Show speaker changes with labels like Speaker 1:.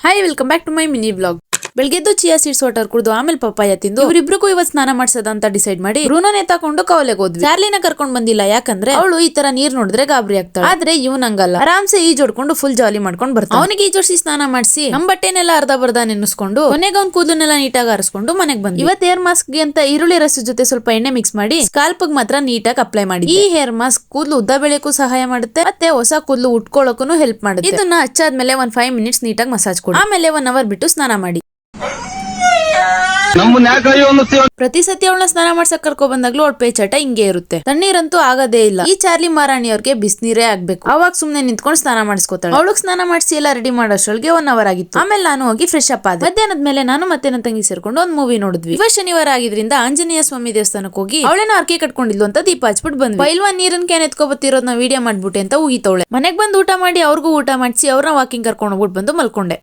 Speaker 1: Hi welcome back to my mini blog. ಬೆಳಗ್ಗೆದ್ದು chia seeds water ಕುಡಿದು ಆಮೇಲೆ papaya ತಿಂದು ಇವ್ರಿಬ್ರಿಗೂ ಇವತ್ತು ಸ್ನಾನ ಮಾಡ್ಸದ ಅಂತ ಡಿಸೈಡ್ ಮಾಡಿ ಬ್ರೂನೋನೆ ತಕೊಂಡು ಕವಲೆಗೆ ಹೋದ್ವಿ. ಚಾರ್ಲಿನ ಕರ್ಕೊಂಡ್ ಬಂದಿಲ್ಲ, ಯಾಕಂದ್ರೆ ಅವಳು ಈ ತರ ನೀರ್ ನೋಡಿದ್ರೆ ಗಾಬರಿ ಆಗ್ತಾಳೆ. ಆದ್ರೆ ಇವನಂಗಲ್ಲ, ಆರಾಮ್ಸೆ ಈಜೋಡ್ಕೊಂಡು ಫುಲ್ ಜಾಲಿ ಮಾಡ್ಕೊಂಡ್ ಬರ್ತಾನೆ. ಅವನಿಗೆ ಈಜೋಡ್ಸಿ ಸ್ನಾನ ಮಾಡಿಸಿ ನಮ್ ಬಟ್ಟೆನೆಲ್ಲ ಅರ್ಧ ಬರ್ಧ ನೆನೆಸ್ಕೊಂಡು ಕೊನೆಗೆ ಅವ್ನ್ ಕೂದಲನ್ನೆಲ್ಲ ನೀಟಾಗಿ ಆರಿಸ್ಕೊಂಡು ಮನೆಗ್ ಬಂದ್ವಿ. ಇವತ್ತು ಹೇರ್ ಮಾಸ್ಕ್ ಗೆ ಅಂತ ಈರುಳ್ಳಿ ರಸ ಜೊತೆ ಸ್ವಲ್ಪ ಎಣ್ಣೆ ಮಿಕ್ಸ್ ಮಾಡಿ ಸ್ಕಾಲ್ಪ್ ಮಾತ್ರ ನೀಟಾಗಿ ಅಪ್ಲೈ ಮಾಡಿ. ಈ ಹೇರ್ ಮಾಸ್ಕ್ ಕೂದಲು ಉದ್ದ ಬೆಳೆಯಕ್ಕೂ ಸಹಾಯ ಮಾಡುತ್ತೆ, ಮತ್ತೆ ಹೊಸ ಕೂದಲು ಉಟ್ಕೊಳ್ಳೋಕು ಹೆಲ್ಪ್ ಮಾಡುತ್ತೆ. ಇದನ್ನ ಹಚ್ಚಾದ್ಮೇಲೆ 5 ಮಿನಿಟ್ಸ್ ನೀಟಾಗಿ ಮಸಾಜ್ ಕೊಡಿ. ಆಮೇಲೆ 1 ಅವರ್ ಬಿಟ್ಟು ಸ್ನಾನ ಮಾಡಿ. ಪ್ರತಿ ಸತಿ ಅವಳನ್ನ ಸ್ನಾನ ಮಾಡ್ಸಕ್ ಕರ್ಕೊ ಬಂದಾಗ್ಲೂ ಅವಳ ಪೇಚಾಟ ಹಿಂಗೆ ಇರುತ್ತೆ. ತಣ್ಣೀರಂತೂ ಆಗದೇ ಇಲ್ಲ. ಈ ಚಾರ್ಲಿ ಮಾರಾಣಿ ಅವ್ರಿಗೆ ಬಿಸಿನೀರೇ ಆಗ್ಬೇಕು. ಅವಾಗ ಸುಮ್ನೆ ನಿಂತ್ಕೊಂಡು ಸ್ನಾನ ಮಾಡಿಸ್ಕೊತಾಳೆ. ಅವಳಿಗೆ ಸ್ನಾನ ಮಾಡಿಸಿ ಎಲ್ಲ ರೆಡಿ ಮಾಡೋಷ್ಟ್ರೊಳಗೆ 1 ಅವರ್ ಆಗಿತ್ತು. ಆಮೇಲೆ ನಾನು ಹೋಗಿ ಫ್ರೆಶ್ ಅಪ್ ಆದೆ. ಮಧ್ಯಾಹ್ನದ ಮೇಲೆ ನಾನು ಮತ್ತೆ ನನ್ನ ತಂಗಿ ಸೇರ್ಕೊಂಡು ಒಂದು ಮೂವಿ ನೋಡಿದ್ವಿ. ಇವತ್ತು ಶನಿವಾರ ಆಗಿದ್ರಿಂದ ಆಂಜನೇಯ ಸ್ವಾಮಿ ದೇವಸ್ಥಾನಕ್ಕೆ ಹೋಗಿ ಅವಳೇನೋ ಅರ್ಕೆ ಕಟ್ಕೊಂಡಿದ್ಲು ಅಂತ ದೀಪ ಹಚ್ಬಿಟ್ಟು ಬಂದ್ವಿ. ಪೈಲ್ವಾನ್ ನೀರನ್ ಕ್ಯಾನ್ ಎತ್ಕೊಬತ್ತಿರೋದನ್ನ ವಿಡಿಯೋ ಮಾಡ್ಬಿಟ್ಟೆ ಅಂತ ಉಗಿತವಳೆ. ಮನೆಗ್ ಬಂದು ಊಟ ಮಾಡಿ ಅವ್ರಿಗೂ ಊಟ ಮಾಡಿಸಿ ಅವ್ರನ್ನ ವಾಕಿಂಗ್ ಕರ್ಕೊಂಡು ಹೋಗ್ಬಿಟ್ಟು ಬಂದು ಮಲ್ಕೊಂಡೆ.